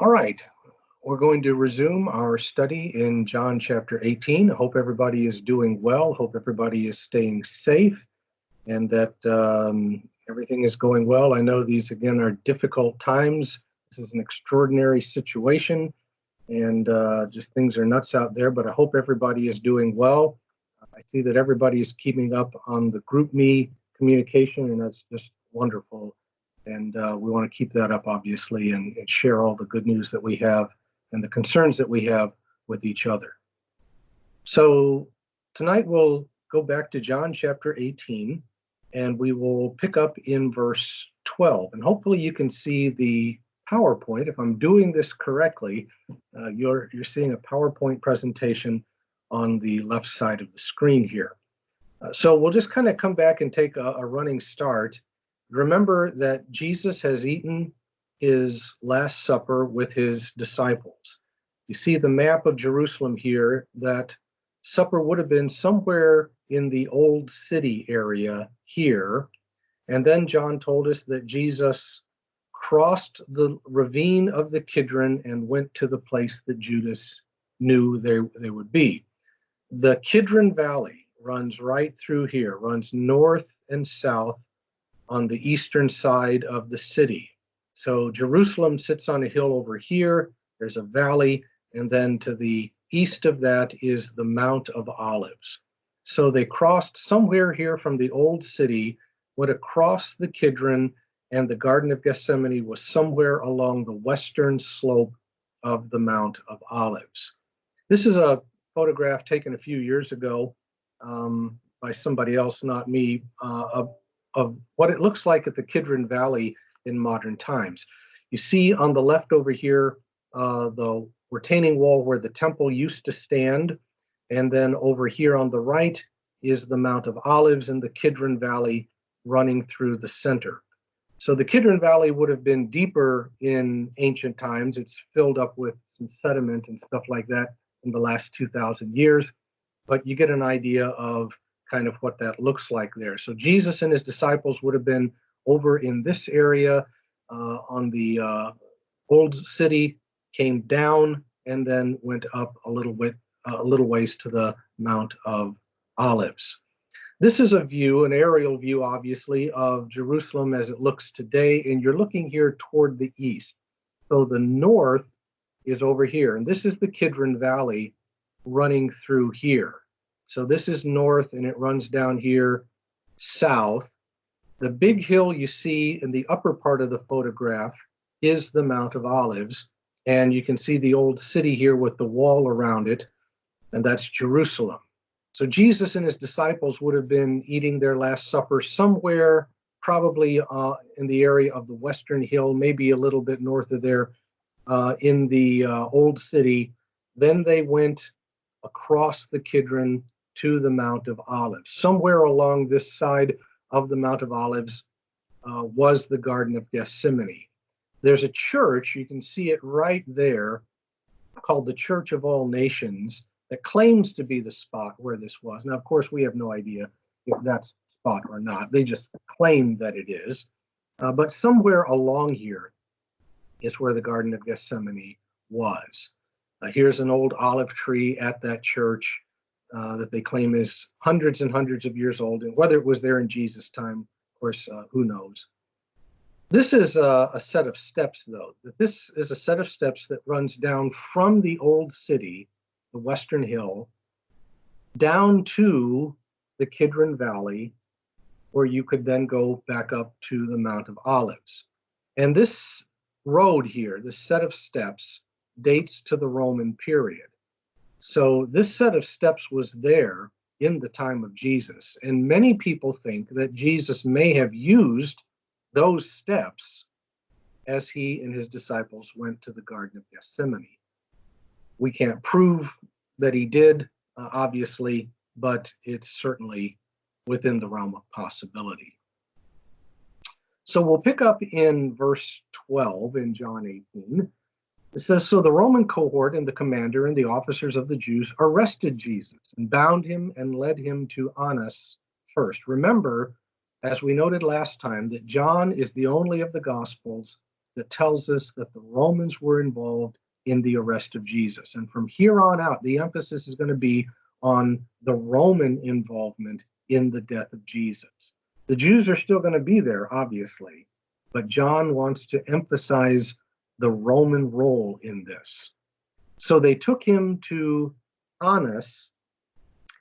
All right, we're going to resume our study in John chapter 18. I hope everybody is doing well. Hope everybody is staying safe and that everything is going well. I know these, again, are difficult times. This is an extraordinary situation and just things are nuts out there, but I hope everybody is doing well. I see that everybody is keeping up on the GroupMe communication, and that's just wonderful. And we want to keep that up, obviously, and share all the good news that we have and the concerns that we have with each other. So tonight we'll go back to John chapter 18, and we will pick up in verse 12. And hopefully you can see the PowerPoint. If I'm doing this correctly, you're seeing a PowerPoint presentation on the left side of the screen here. So we'll just kind of come back and take a running start. Remember that Jesus has eaten his Last Supper with his disciples. You see the map of Jerusalem here. That supper would have been somewhere in the old city area here. And then John told us that Jesus crossed the ravine of the Kidron and went to the place that Judas knew they would be. The Kidron Valley runs right through here, runs north and south on the eastern side of the city. So Jerusalem sits on a hill over here. There's a valley, and then to the east of that is the Mount of Olives. So they crossed somewhere here from the old city, went across the Kidron, and the Garden of Gethsemane was somewhere along the western slope of the Mount of Olives. This is a photograph taken a few years ago by somebody else, not me, of what it looks like at the Kidron Valley in modern times. You see on the left over here, the retaining wall where the temple used to stand. And then over here on the right is the Mount of Olives and the Kidron Valley running through the center. So the Kidron Valley would have been deeper in ancient times. It's filled up with some sediment and stuff like that in the last 2,000 years. But you get an idea of kind of what that looks like there. So Jesus and his disciples would have been over in this area on the old city, came down, and then went up a little ways to the Mount of Olives. This is a view, an aerial view, obviously, of Jerusalem as it looks today, and you're looking here toward the east. So the north is over here, and this is the Kidron Valley running through here. So this is north, and it runs down here south. The big hill you see in the upper part of the photograph is the Mount of Olives, and you can see the old city here with the wall around it, and that's Jerusalem. So Jesus and his disciples would have been eating their Last Supper somewhere, probably in the area of the Western Hill, maybe a little bit north of there, in the old city. Then they went across the Kidron to the Mount of Olives. Somewhere along this side of the Mount of Olives was the Garden of Gethsemane. There's a church, you can see it right there, called the Church of All Nations, that claims to be the spot where this was. Now, of course, we have no idea if that's the spot or not. They just claim that it is. But somewhere along here is where the Garden of Gethsemane was. Here's an old olive tree at that church that they claim is hundreds and hundreds of years old. And whether it was there in Jesus' time, of course, who knows. This is a set of steps, though. This is a set of steps that runs down from the old city, the Western Hill, down to the Kidron Valley, where you could then go back up to the Mount of Olives. And this road here, this set of steps, dates to the Roman period. So this set of steps was there in the time of Jesus. And many people think that Jesus may have used those steps as he and his disciples went to the Garden of Gethsemane. We can't prove that he did, obviously, but it's certainly within the realm of possibility. So we'll pick up in verse 12 in John 18. It says, so the Roman cohort and the commander and the officers of the Jews arrested Jesus and bound him and led him to Annas first. Remember, as we noted last time, that John is the only of the Gospels that tells us that the Romans were involved in the arrest of Jesus. And from here on out, the emphasis is going to be on the Roman involvement in the death of Jesus. The Jews are still going to be there, obviously, but John wants to emphasize the Roman role in this. So they took him to Annas,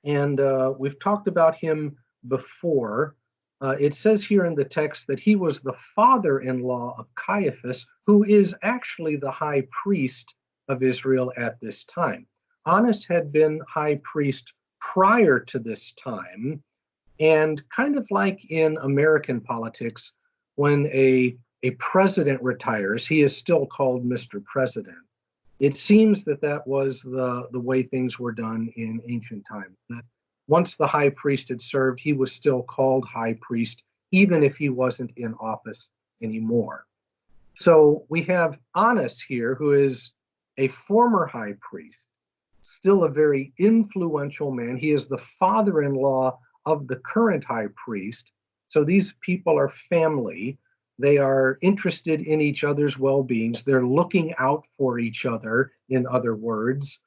and we've talked about him before. It says here in the text that he was the father-in-law of Caiaphas, who is actually the high priest of Israel at this time. Annas had been high priest prior to this time, and kind of like in American politics, when a president retires, he is still called Mr. President. It seems that that was the way things were done in ancient times. That once the high priest had served, he was still called high priest, even if he wasn't in office anymore. So we have Annas here, who is a former high priest, still a very influential man. He is the father-in-law of the current high priest. So these people are family. They are interested in each other's well-beings. They're looking out for each other, in other words.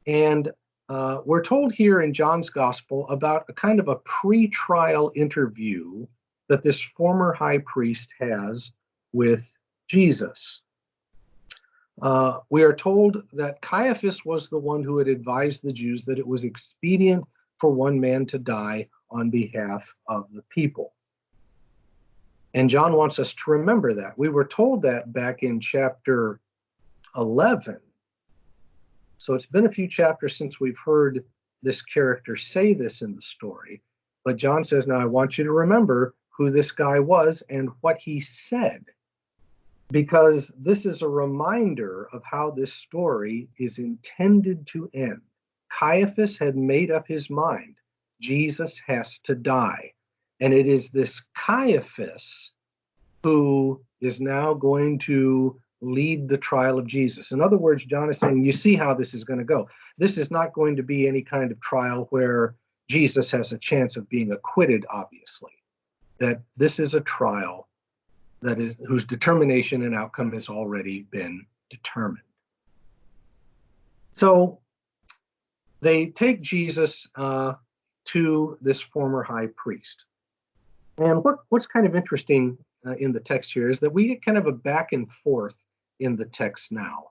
And we're told here in John's gospel about a kind of a pre-trial interview that this former high priest has with Jesus. We are told that Caiaphas was the one who had advised the Jews that it was expedient for one man to die on behalf of the people. And John wants us to remember that. We were told that back in chapter 11. So it's been a few chapters since we've heard this character say this in the story. But John says, now I want you to remember who this guy was and what he said, because this is a reminder of how this story is intended to end. Caiaphas had made up his mind. Jesus has to die. And it is this Caiaphas who is now going to lead the trial of Jesus. In other words, John is saying, you see how this is going to go. This is not going to be any kind of trial where Jesus has a chance of being acquitted, obviously. That this is a trial that is whose determination and outcome has already been determined. So they take Jesus to this former high priest. And what's kind of interesting in the text here is that we get kind of a back and forth in the text now.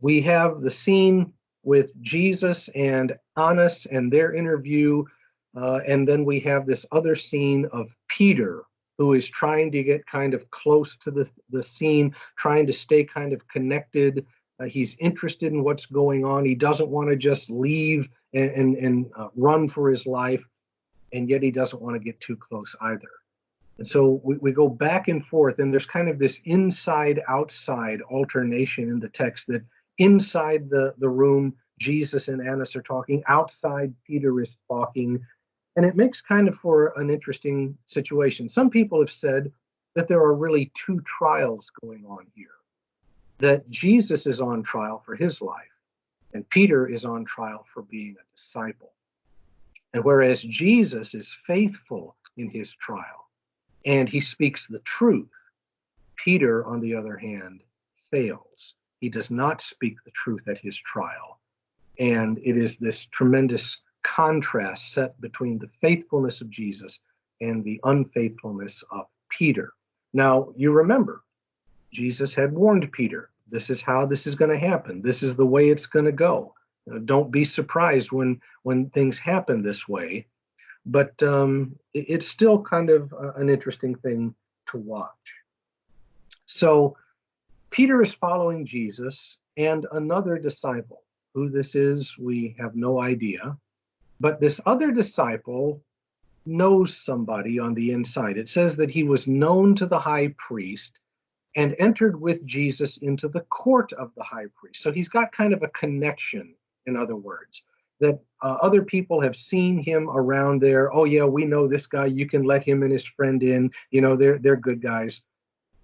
We have the scene with Jesus and Annas and their interview, and then we have this other scene of Peter, who is trying to get kind of close to the scene, trying to stay kind of connected. He's interested in what's going on. He doesn't want to just leave and run for his life, and yet he doesn't want to get too close either. And so we go back and forth, and there's kind of this inside-outside alternation in the text, that inside the room, Jesus and Annas are talking, outside Peter is talking, and it makes kind of for an interesting situation. Some people have said that there are really two trials going on here, that Jesus is on trial for his life, and Peter is on trial for being a disciple. And whereas Jesus is faithful in his trial, and he speaks the truth, Peter, on the other hand, fails. He does not speak the truth at his trial. And it is this tremendous contrast set between the faithfulness of Jesus and the unfaithfulness of Peter. Now, you remember, Jesus had warned Peter, this is how this is going to happen. This is the way it's going to go. Don't be surprised when things happen this way. But it's still kind of an interesting thing to watch. So Peter is following Jesus, and another disciple. Who this is, we have no idea. But this other disciple knows somebody on the inside. It says that he was known to the high priest and entered with Jesus into the court of the high priest. So he's got kind of a connection, in other words, that other people have seen him around there. Oh yeah, we know this guy. You can let him and his friend in. You know, they're good guys.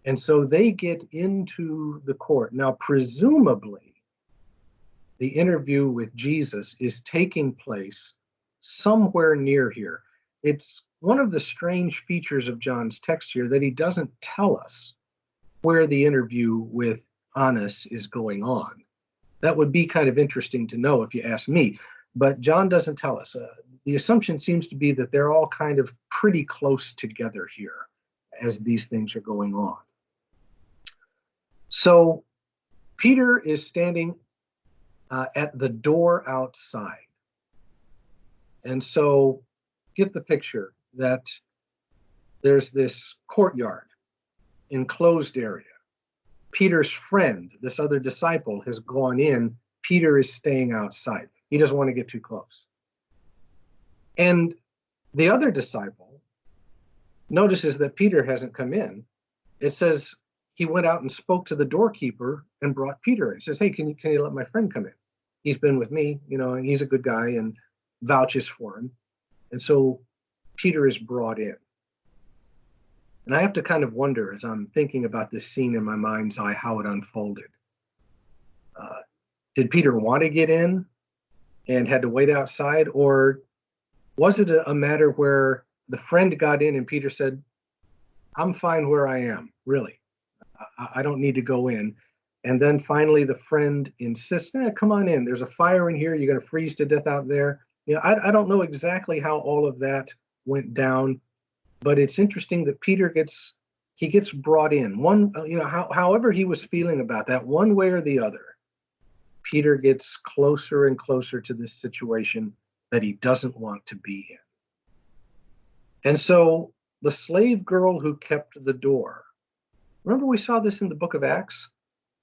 And so they get into the court. Now, presumably, the interview with Jesus is taking place somewhere near here. It's one of the strange features of John's text here that he doesn't tell us where the interview with Annas is going on. That would be kind of interesting to know if you ask me, but John doesn't tell us. The assumption seems to be that they're all kind of pretty close together here as these things are going on. So Peter is standing at the door outside. And so get the picture that there's this courtyard, enclosed area. Peter's friend, this other disciple, has gone in. Peter is staying outside. He doesn't want to get too close. And the other disciple notices that Peter hasn't come in. It says he went out and spoke to the doorkeeper and brought Peter in. He says, hey, can you let my friend come in? He's been with me, and he's a good guy, and vouches for him. And so Peter is brought in. And I have to kind of wonder, as I'm thinking about this scene in my mind's eye, how it unfolded. Did Peter want to get in and had to wait outside? Or was it a matter where the friend got in and Peter said, I'm fine where I am, really. I don't need to go in. And then finally the friend insists, come on in. There's a fire in here. You're going to freeze to death out there. I don't know exactly how all of that went down, but it's interesting that Peter gets brought in. However he was feeling about that, one way or the other, Peter gets closer and closer to this situation that he doesn't want to be in. And so the slave girl who kept the door, remember we saw this in the book of Acts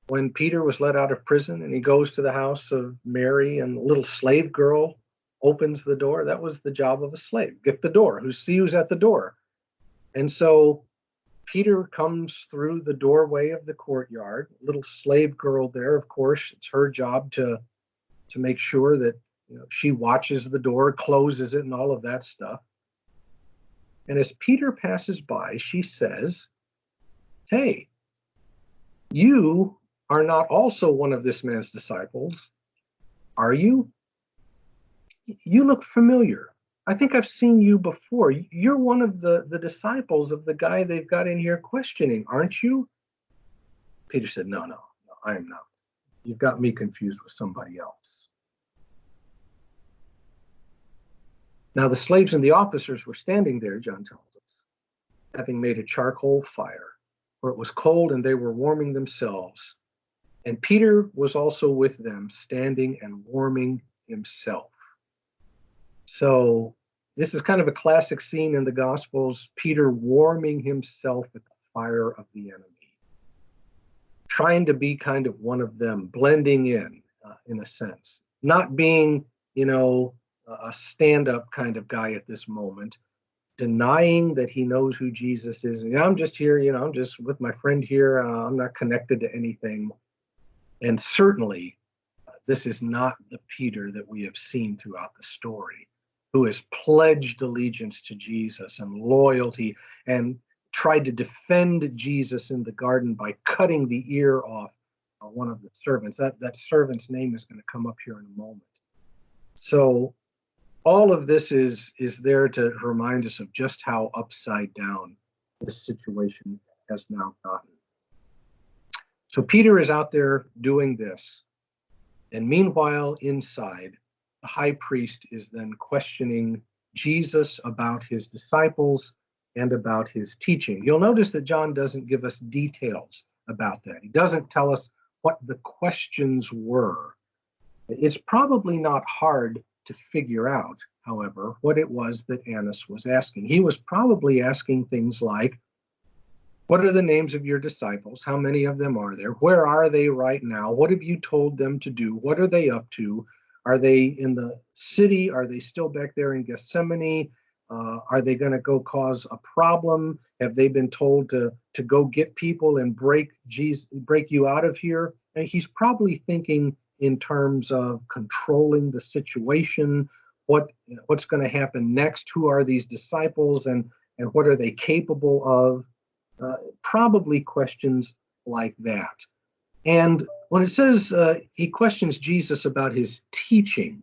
when Peter was let out of prison and he goes to the house of Mary and the little slave girl opens the door. That was the job of a slave. Get the door. See who's at the door. And so Peter comes through the doorway of the courtyard. Little slave girl there, of course, it's her job to make sure that she watches the door, closes it, and all of that stuff. And as Peter passes by, she says, hey, you are not also one of this man's disciples, are you? You look familiar. I think I've seen you before. You're one of the disciples of the guy they've got in here questioning, aren't you? Peter said, no, I am not. You've got me confused with somebody else. Now the slaves and the officers were standing there, John tells us, having made a charcoal fire, for it was cold and they were warming themselves. And Peter was also with them, standing and warming himself. So this is kind of a classic scene in the Gospels, Peter warming himself at the fire of the enemy, trying to be kind of one of them, blending in a sense, not being, a stand-up kind of guy at this moment, denying that he knows who Jesus is. I'm just here, I'm just with my friend here. I'm not connected to anything. And certainly, this is not the Peter that we have seen throughout the story, who has pledged allegiance to Jesus and loyalty and tried to defend Jesus in the garden by cutting the ear off one of the servants. That servant's name is going to come up here in a moment. So all of this is there to remind us of just how upside down this situation has now gotten. So Peter is out there doing this. And meanwhile, inside, the high priest is then questioning Jesus about his disciples and about his teaching. You'll notice that John doesn't give us details about that. He doesn't tell us what the questions were. It's probably not hard to figure out, however, what it was that Annas was asking. He was probably asking things like, what are the names of your disciples? How many of them are there? Where are they right now? What have you told them to do? What are they up to? Are they in the city? Are they still back there in Gethsemane? Are they going to go cause a problem? Have they been told to go get people and break you out of here? And he's probably thinking in terms of controlling the situation. What's going to happen next? Who are these disciples and what are they capable of? Probably questions like that. And when it says he questions Jesus about his teaching,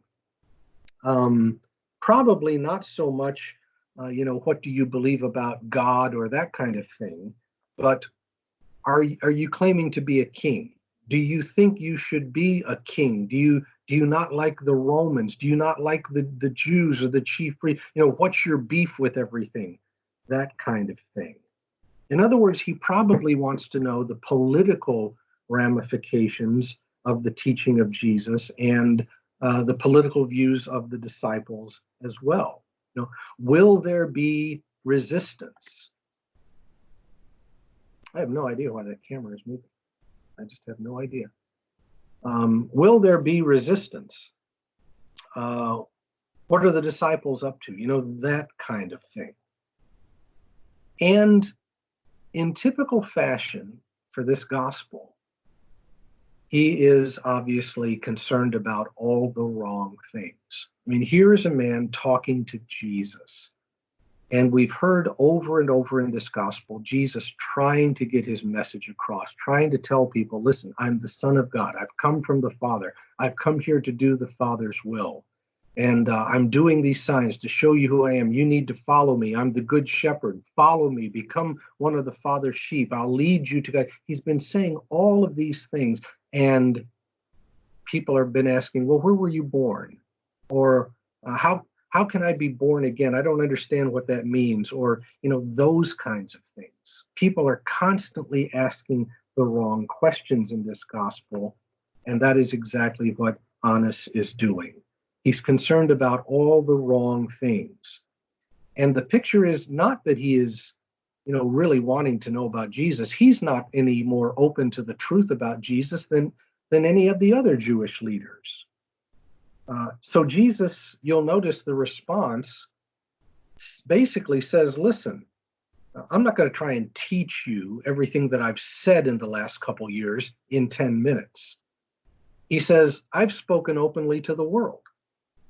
probably not so much, what do you believe about God or that kind of thing, but are you claiming to be a king? Do you think you should be a king? Do you not like the Romans? Do you not like the Jews or the chief priest? What's your beef with everything? That kind of thing. In other words, he probably wants to know the political ramifications of the teaching of Jesus and the political views of the disciples as well. Will there be resistance? I have no idea why that camera is moving. I just have no idea. Will there be resistance? What are the disciples up to? That kind of thing. And in typical fashion for this gospel, he is obviously concerned about all the wrong things. I mean, here is a man talking to Jesus. And we've heard over and over in this gospel, Jesus trying to get his message across, trying to tell people, listen, I'm the Son of God. I've come from the Father. I've come here to do the Father's will. And I'm doing these signs to show you who I am. You need to follow me. I'm the good shepherd. Follow me. Become one of the Father's sheep. I'll lead you to God. He's been saying all of these things. And people have been asking, well, where were you born? Or how can I be born again? I don't understand what that means. Or, those kinds of things. People are constantly asking the wrong questions in this gospel. And that is exactly what Annas is doing. He's concerned about all the wrong things. And the picture is not that he is, really wanting to know about Jesus. He's not any more open to the truth about Jesus than any of the other Jewish leaders. So Jesus, you'll notice the response basically says, listen, I'm not going to try and teach you everything that I've said in the last couple years in 10 minutes. He says, I've spoken openly to the world.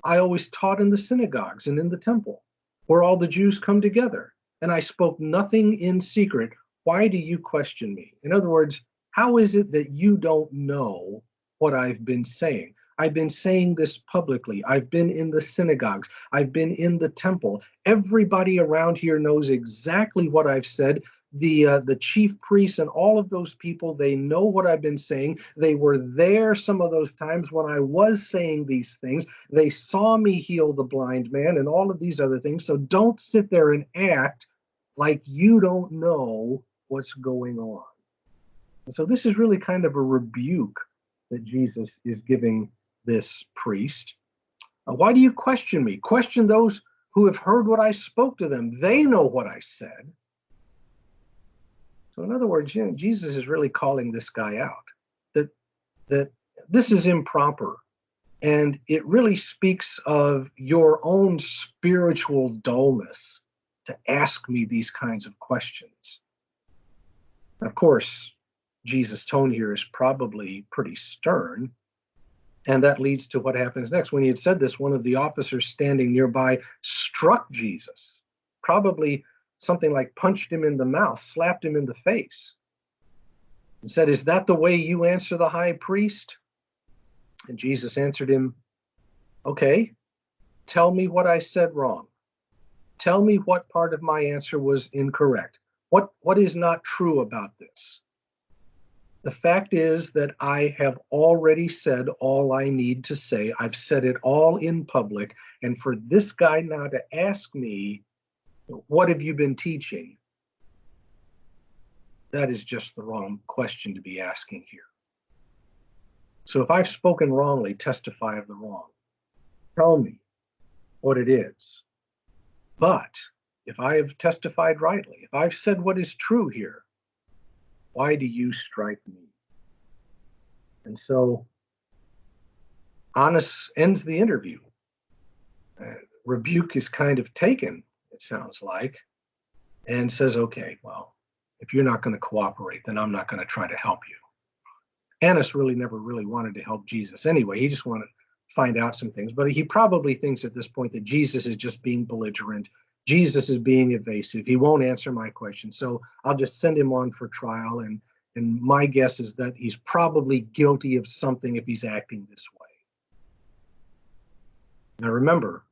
I always taught in the synagogues and in the temple where all the Jews come together, and I spoke nothing in secret. Why do you question me? In other words, how is it that you don't know what I've been saying? I've been saying this publicly. I've been in the synagogues. I've been in the temple. Everybody around here knows exactly what I've said. The chief priests and all of those people, they know what I've been saying. They were there some of those times when I was saying these things. They saw me heal the blind man and all of these other things. So don't sit there and act like you don't know what's going on. And so this is really kind of a rebuke that Jesus is giving this priest. Why do you question me? Question those who have heard what I spoke to them. They know what I said. So in other words, Jesus is really calling this guy out, that this is improper. And it really speaks of your own spiritual dullness to ask me these kinds of questions. Of course, Jesus' tone here is probably pretty stern. And that leads to what happens next. When he had said this, one of the officers standing nearby struck Jesus, probably something like punched him in the mouth, slapped him in the face, and said, "Is that the way you answer the high priest?" And Jesus answered him, "Okay, tell me what I said wrong. Tell me what part of my answer was incorrect. What is not true about this? The fact is that I have already said all I need to say. I've said it all in public. And for this guy now to ask me, what have you been teaching? That is just the wrong question to be asking here. So if I've spoken wrongly, testify of the wrong. Tell me what it is. But if I have testified rightly, if I've said what is true here, why do you strike me? And so Annas ends the interview. Rebuke is kind of taken, it sounds like, and says, okay, well, if you're not going to cooperate, then I'm not going to try to help you. Annas really never really wanted to help Jesus anyway. He just wanted to find out some things. But he probably thinks at this point that Jesus is just being belligerent. Jesus is being evasive. He won't answer my question. So I'll just send him on for trial. And my guess is that he's probably guilty of something if he's acting this way. Now remember,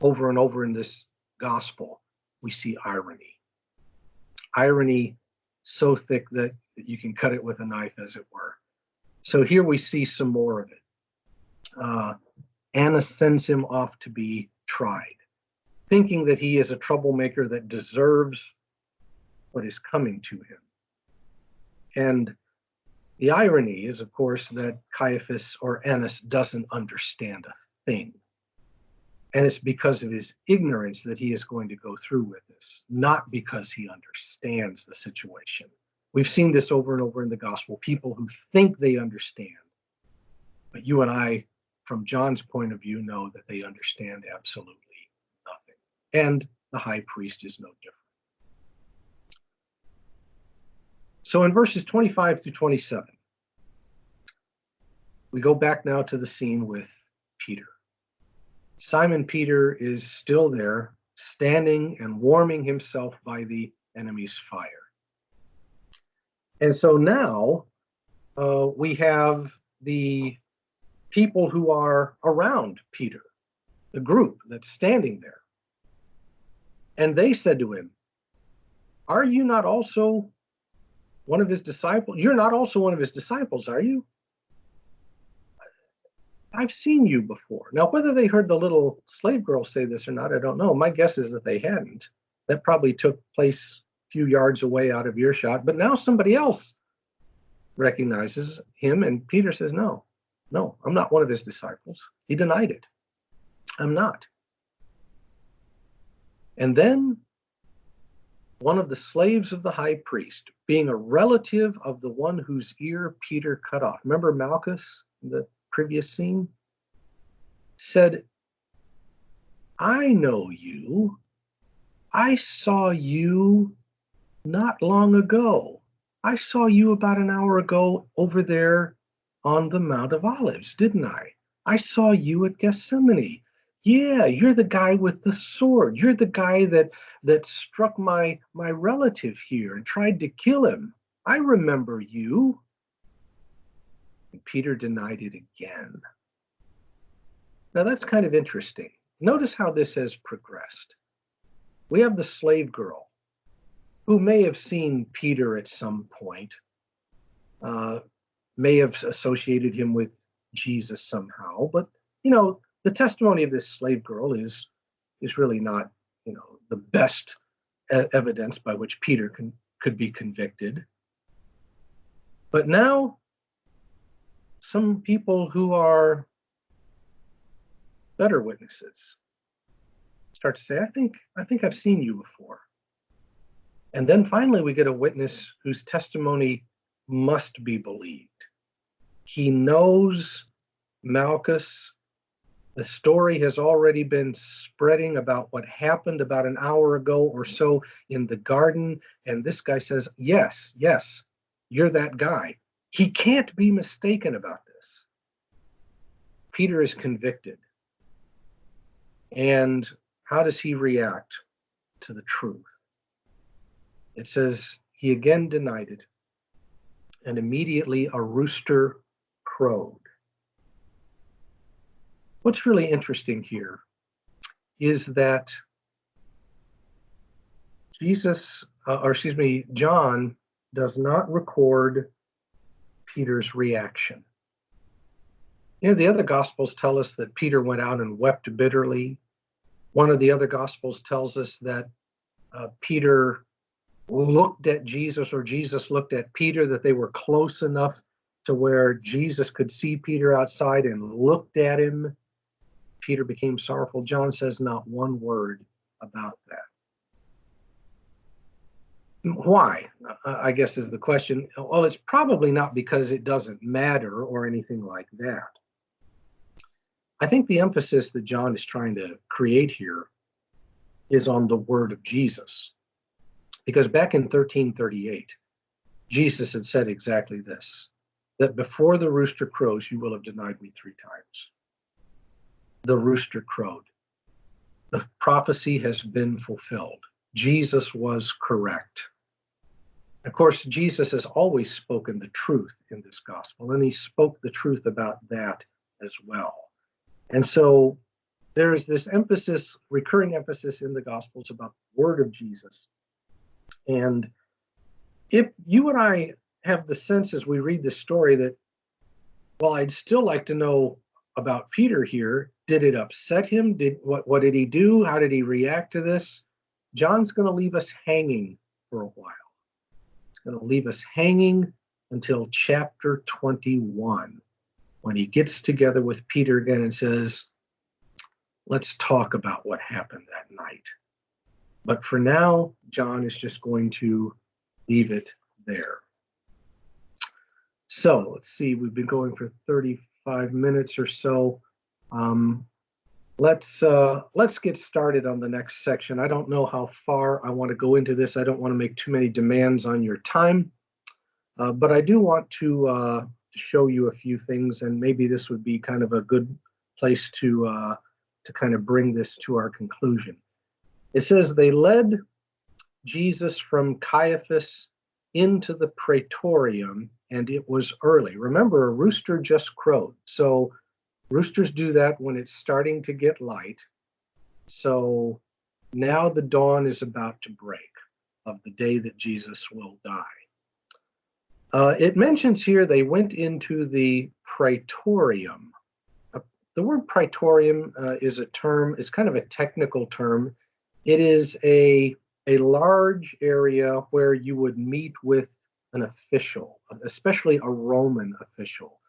over and over in this gospel, we see irony. Irony so thick that you can cut it with a knife, as it were. So here we see some more of it. Annas sends him off to be tried, thinking that he is a troublemaker that deserves what is coming to him. And the irony is, of course, that Caiaphas or Annas doesn't understand a thing. And it's because of his ignorance that he is going to go through with this, not because he understands the situation. We've seen this over and over in the gospel, people who think they understand. But you and I, from John's point of view, know that they understand absolutely nothing. And the high priest is no different. So in verses 25 through 27, we go back now to the scene with Peter. Simon Peter is still there, standing and warming himself by the enemy's fire. And so now we have the people who are around Peter, the group that's standing there. And they said to him, "Are you not also one of his disciples? You're not also one of his disciples, are you? I've seen you before." Now, whether they heard the little slave girl say this or not, I don't know. My guess is that they hadn't. That probably took place a few yards away out of earshot. But now somebody else recognizes him, and Peter says, no, I'm not one of his disciples. He denied it. I'm not. And then one of the slaves of the high priest, being a relative of the one whose ear Peter cut off. Remember Malchus, the previous scene, said, "I know you. I saw you not long ago. I saw you about an hour ago over there on the Mount of Olives, didn't I? I saw you at Gethsemane. Yeah, you're the guy with the sword. You're the guy that struck my relative here and tried to kill him. I remember you." And Peter denied it again. Now that's kind of interesting. Notice how this has progressed. We have the slave girl who may have seen Peter at some point, may have associated him with Jesus somehow, but the testimony of this slave girl is really not the best evidence by which Peter could be convicted. But now some people who are better witnesses start to say, I think I've seen you before. And then finally we get a witness whose testimony must be believed. He knows Malchus. The story has already been spreading about what happened about an hour ago or so in the garden. And this guy says, yes, you're that guy. He can't be mistaken about this. Peter is convicted. And how does he react to the truth? It says, he again denied it, and immediately a rooster crowed. What's really interesting here is that John does not record Peter's reaction. The other Gospels tell us that Peter went out and wept bitterly. One of the other Gospels tells us that Peter looked at Jesus, or Jesus looked at Peter, that they were close enough to where Jesus could see Peter outside and looked at him. Peter became sorrowful. John says not one word about that. Why? I guess is the question. Well, it's probably not because it doesn't matter or anything like that. I think the emphasis that John is trying to create here is on the word of Jesus. Because back in 1338, Jesus had said exactly this, that before the rooster crows, you will have denied me 3 times. The rooster crowed. The prophecy has been fulfilled. Jesus was correct. Of course, Jesus has always spoken the truth in this gospel, and he spoke the truth about that as well. And so there is this emphasis, recurring emphasis in the gospels about the word of Jesus. And If you and I have the sense as we read this story that, well, I'd still like to know about Peter here. Did it upset him? What did he do? How did he react to this? John's going to leave us hanging for a while. It's going to leave us hanging until chapter 21, when he gets together with Peter again and says, let's talk about what happened that night. But for now, John is just going to leave it there. So let's see, we've been going for 35 minutes or so. Let's get started on the next section. I don't know how far I want to go into this. I don't want to make too many demands on your time, but I do want to show you a few things, and maybe this would be kind of a good place to kind of bring this to our conclusion. It says they led Jesus from Caiaphas into the praetorium, and it was early. Remember, a rooster just crowed. So roosters do that when it's starting to get light. So now the dawn is about to break of the day that Jesus will die. It mentions here they went into the praetorium. The word praetorium is a term, it's kind of a technical term. It is a large area where you would meet with an official, especially a Roman official.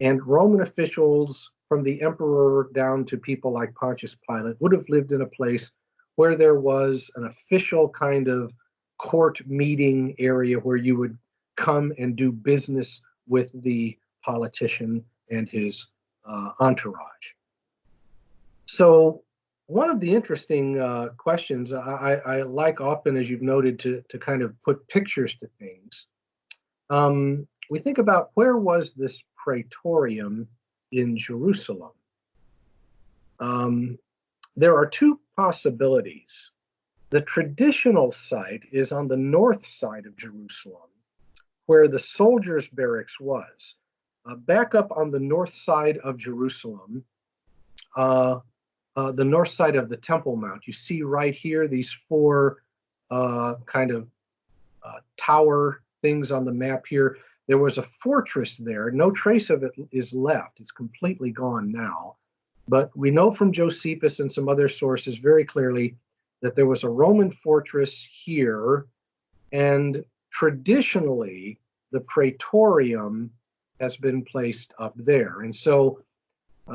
And Roman officials, from the emperor down to people like Pontius Pilate, would have lived in a place where there was an official kind of court meeting area where you would come and do business with the politician and his entourage. So one of the interesting questions I like often, as you've noted, to kind of put pictures to things. We think about, where was this praetorium in Jerusalem? There are two possibilities. The traditional site is on the north side of Jerusalem, where the soldiers' barracks was. Back up on the north side of Jerusalem, the north side of the Temple Mount, you see right here these four kind of tower things on the map here. There was a fortress there. No trace of it is left. It's completely gone now. But we know from Josephus and some other sources very clearly that there was a Roman fortress here, and traditionally the praetorium has been placed up there. And so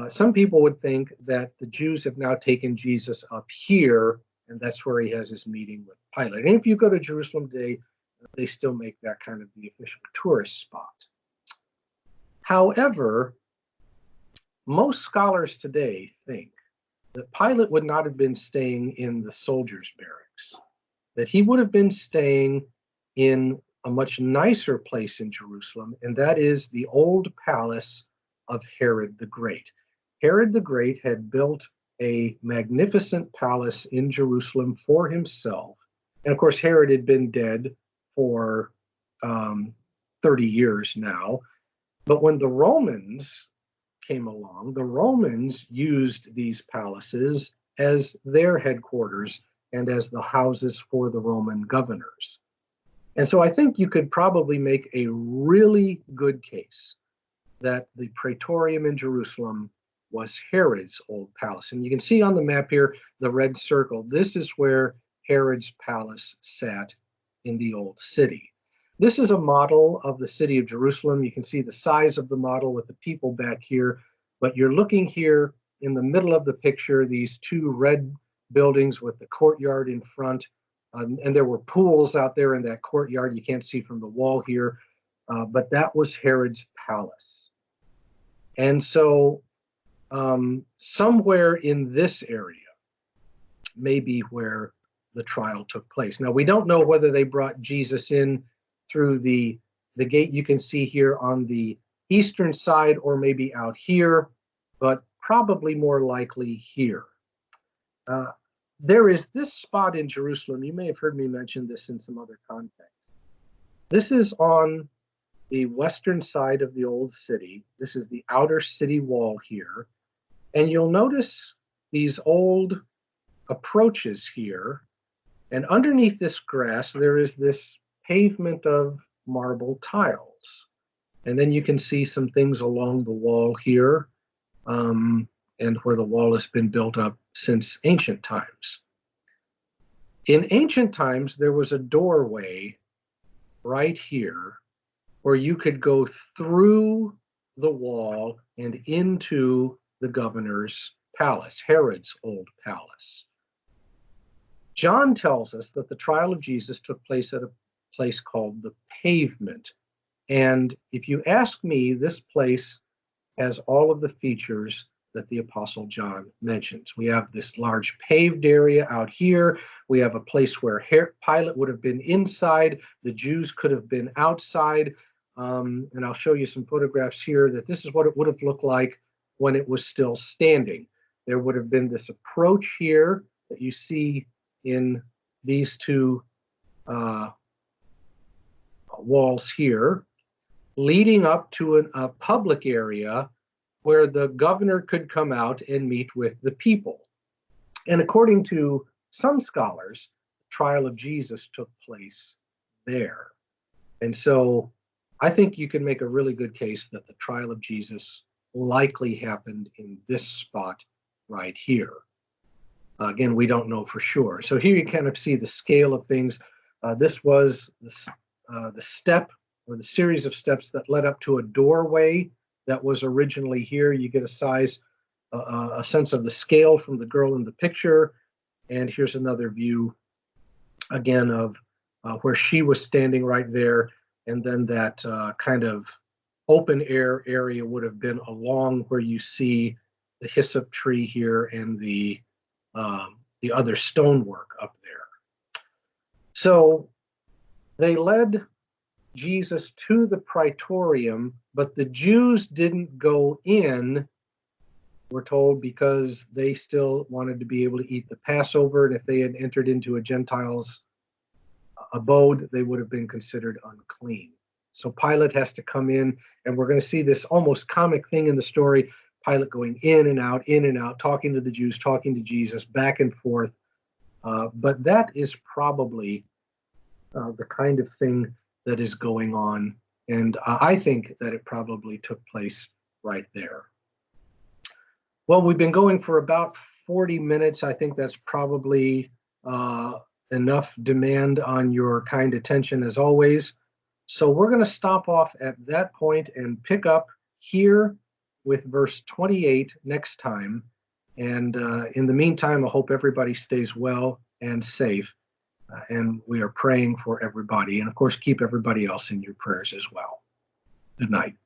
some people would think that the Jews have now taken Jesus up here, and that's where he has his meeting with Pilate. And if you go to Jerusalem today, they still make that kind of the official tourist spot. However, most scholars today think that Pilate would not have been staying in the soldiers' barracks, that he would have been staying in a much nicer place in Jerusalem, and that is the old palace of Herod the Great. Herod the Great had built a magnificent palace in Jerusalem for himself. And of course, Herod had been dead for 30 years now. But when the Romans came along, the Romans used these palaces as their headquarters and as the houses for the Roman governors. And so I think you could probably make a really good case that the Praetorium in Jerusalem was Herod's old palace. And you can see on the map here, the red circle. This is where Herod's palace sat in the old city. This is a model of the city of Jerusalem. You can see the size of the model with the people back here, but you're looking here in the middle of the picture, these two red buildings with the courtyard in front, and there were pools out there in that courtyard. You can't see from the wall here, but that was Herod's palace. And so somewhere in this area may be where the trial took place. Now, we don't know whether they brought Jesus in through the gate you can see here on the eastern side, or maybe out here, but probably more likely here. There is this spot in Jerusalem. You may have heard me mention this in some other context. This is on the western side of the old city. This is the outer city wall here. And you'll notice these old approaches here. And underneath this grass, there is this pavement of marble tiles. And then you can see some things along the wall here, and where the wall has been built up since ancient times. In ancient times, there was a doorway right here where you could go through the wall and into the governor's palace, Herod's old palace. John tells us that the trial of Jesus took place at a place called the Pavement. And if you ask me, this place has all of the features that the Apostle John mentions. We have this large paved area out here. We have a place where Pilate would have been inside. The Jews could have been outside. And I'll show you some photographs here that this is what it would have looked like when it was still standing. There would have been this approach here that you see in these two walls here, leading up to a public area where the governor could come out and meet with the people. And according to some scholars, the trial of Jesus took place there. And so I think you can make a really good case that the trial of Jesus likely happened in this spot right here. Again, we don't know for sure. So here you kind of see the scale of things. This was the step or the series of steps that led up to a doorway that was originally here. You get a sense of the scale from the girl in the picture. And here's another view again of where she was standing right there. And then that kind of open air area would have been along where you see the hyssop tree here and the other stonework up there. So they led Jesus to the praetorium, but the Jews didn't go in, we're told, because they still wanted to be able to eat the Passover, and if they had entered into a Gentile's abode, they would have been considered unclean. So Pilate has to come in, and we're going to see this almost comic thing in the story, Pilate going in and out, talking to the Jews, talking to Jesus, back and forth. But that is probably the kind of thing that is going on. And I think that it probably took place right there. Well, we've been going for about 40 minutes. I think that's probably enough demand on your kind attention as always. So we're going to stop off at that point and pick up here with verse 28 next time. And in the meantime, I hope everybody stays well and safe. And we are praying for everybody. And of course, keep everybody else in your prayers as well. Good night.